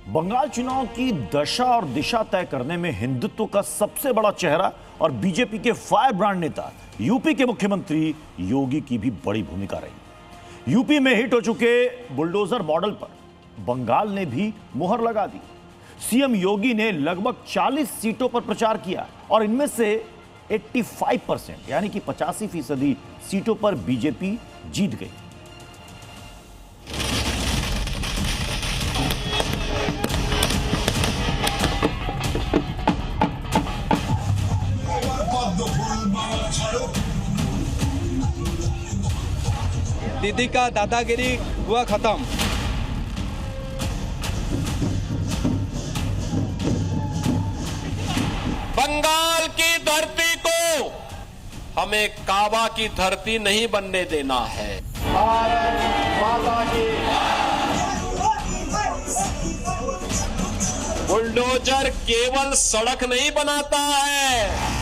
बंगाल चुनाव की दशा और दिशा तय करने में हिंदुत्व का सबसे बड़ा चेहरा और बीजेपी के फायर ब्रांड नेता यूपी के मुख्यमंत्री योगी की भी बड़ी भूमिका रही। यूपी में हिट हो चुके बुलडोजर मॉडल पर बंगाल ने भी मुहर लगा दी। सीएम योगी ने लगभग 40 सीटों पर प्रचार किया और इनमें से 85% यानी कि 85% सीटों पर बीजेपी जीत गई। दीदी का दादागिरी हुआ खत्म। बंगाल की धरती को हमें काबा की धरती नहीं बनने देना है। भारत माता की। बुलडोजर केवल सड़क नहीं बनाता है,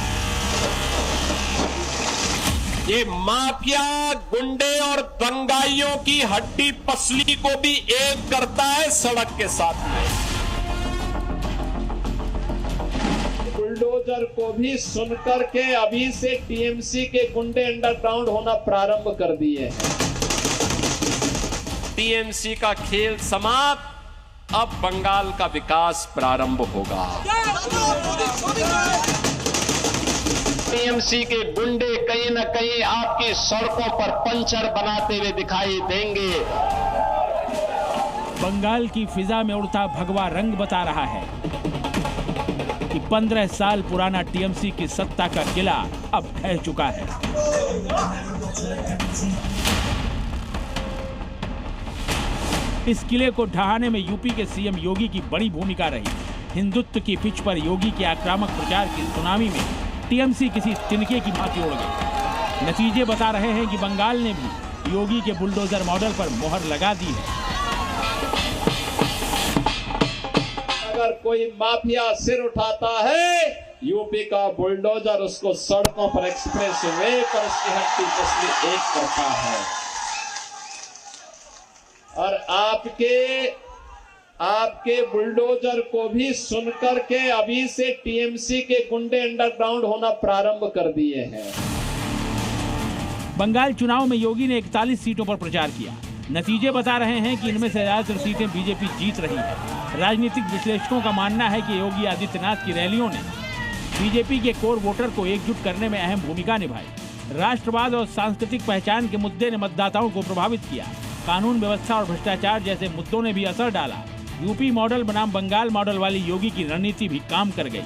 ये माफिया, गुंडे और दंगाइयों की हड्डी पसली को भी एक करता है सड़क के साथ में। बुलडोजर को भी सुनकर के अभी से टीएमसी के गुंडे अंडरग्राउंड होना प्रारंभ कर दिए हैं। टीएमसी का खेल समाप्त, अब बंगाल का विकास प्रारंभ होगा। टीएमसी के गुंडे कहीं न कहीं आपकी सड़कों पर पंचर बनाते हुए दिखाई देंगे। बंगाल की फिजा में उड़ता भगवा रंग बता रहा है कि 15 साल पुराना टीएमसी की सत्ता का किला अब ढह चुका है। इस किले को ढहाने में यूपी के सीएम योगी की बड़ी भूमिका रही। हिंदुत्व की पिच पर योगी के आक्रामक प्रचार की सुनामी में टीएमसी किसी तिनके की भांति उड़ गई। नतीजे बता रहे हैं कि बंगाल ने भी योगी के बुलडोजर मॉडल पर मोहर लगा दी है। अगर कोई माफिया सिर उठाता है, यूपी का बुलडोजर उसको सड़कों पर, एक्सप्रेस वे पर उसकी हड्डी पसली एक करता है। और आपके बुलडोजर को भी सुनकर के अभी से टीएमसी के गुंडे अंडरग्राउंड होना प्रारंभ कर दिए हैं। बंगाल चुनाव में योगी ने 41 सीटों पर प्रचार किया। नतीजे बता रहे हैं कि इनमें से ज्यादातर सीटें बीजेपी जीत रही है। राजनीतिक विश्लेषकों का मानना है कि योगी आदित्यनाथ की रैलियों ने बीजेपी के कोर वोटर को एकजुट करने में अहम भूमिका निभाई। राष्ट्रवाद और सांस्कृतिक पहचान के मुद्दे ने मतदाताओं को प्रभावित किया। कानून व्यवस्था और भ्रष्टाचार जैसे मुद्दों ने भी असर डाला। यूपी मॉडल बनाम बंगाल मॉडल वाली योगी की रणनीति भी काम कर गई।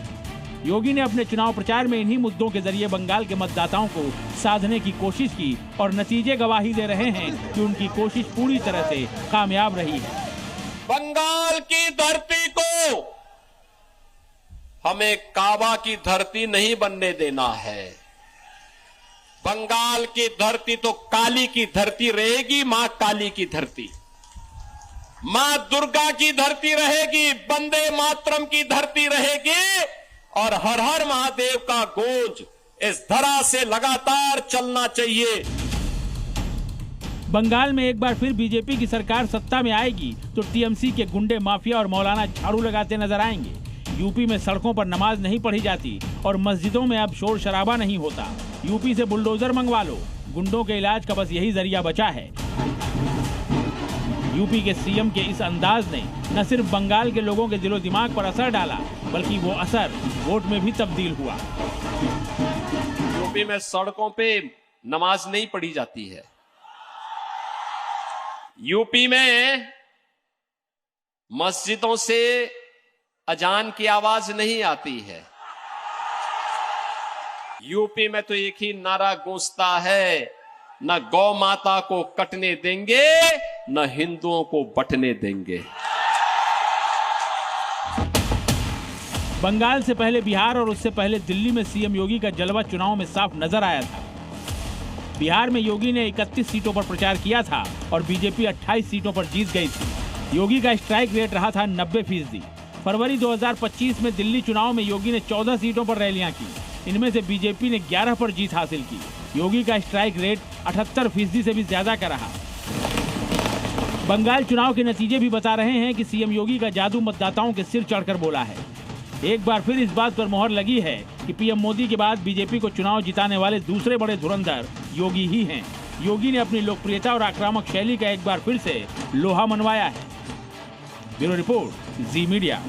योगी ने अपने चुनाव प्रचार में इन्हीं मुद्दों के जरिए बंगाल के मतदाताओं को साधने की कोशिश की और नतीजे गवाही दे रहे हैं कि उनकी कोशिश पूरी तरह से कामयाब रही है। बंगाल की धरती को हमें काबा की धरती नहीं बनने देना है। बंगाल की धरती तो काली की धरती रहेगी, मां काली की धरती, मां दुर्गा की धरती रहेगी, वंदे मातरम की धरती रहेगी और हर हर महादेव का गूंज इस धरा से लगातार चलना चाहिए। बंगाल में एक बार फिर बीजेपी की सरकार सत्ता में आएगी तो टीएमसी के गुंडे, माफिया और मौलाना झाड़ू लगाते नजर आएंगे। यूपी में सड़कों पर नमाज नहीं पढ़ी जाती और मस्जिदों में अब शोर शराबा नहीं होता। यूपी से बुलडोजर मंगवा लो, गुंडों के इलाज का बस यही जरिया बचा है। यूपी के सीएम के इस अंदाज ने न सिर्फ बंगाल के लोगों के दिलो दिमाग पर असर डाला, बल्कि वो असर वोट में भी तब्दील हुआ। यूपी में सड़कों पे नमाज नहीं पढ़ी जाती है। यूपी में मस्जिदों से अजान की आवाज नहीं आती है। यूपी में तो एक ही नारा गूंजता है, न गौ माता को कटने देंगे, न हिंदुओं को बंटने देंगे। बंगाल से पहले बिहार और उससे पहले दिल्ली में सीएम योगी का जलवा चुनाव में साफ नजर आया था। बिहार में योगी ने 31 सीटों पर प्रचार किया था और बीजेपी 28 सीटों पर जीत गई थी। योगी का स्ट्राइक रेट रहा था 90%। फरवरी 2025 में दिल्ली चुनाव में योगी ने 14 सीटों पर रैलियां की। इनमें से बीजेपी ने 11 पर जीत हासिल की। योगी का स्ट्राइक रेट 78% से भी ज्यादा का रहा। बंगाल चुनाव के नतीजे भी बता रहे हैं कि सीएम योगी का जादू मतदाताओं के सिर चढ़कर बोला है। एक बार फिर इस बात पर मोहर लगी है कि पीएम मोदी के बाद बीजेपी को चुनाव जिताने वाले दूसरे बड़े धुरंधर योगी ही हैं। योगी ने अपनी लोकप्रियता और आक्रामक शैली का एक बार फिर से लोहा मनवाया है। ब्यूरो रिपोर्ट, जी मीडिया।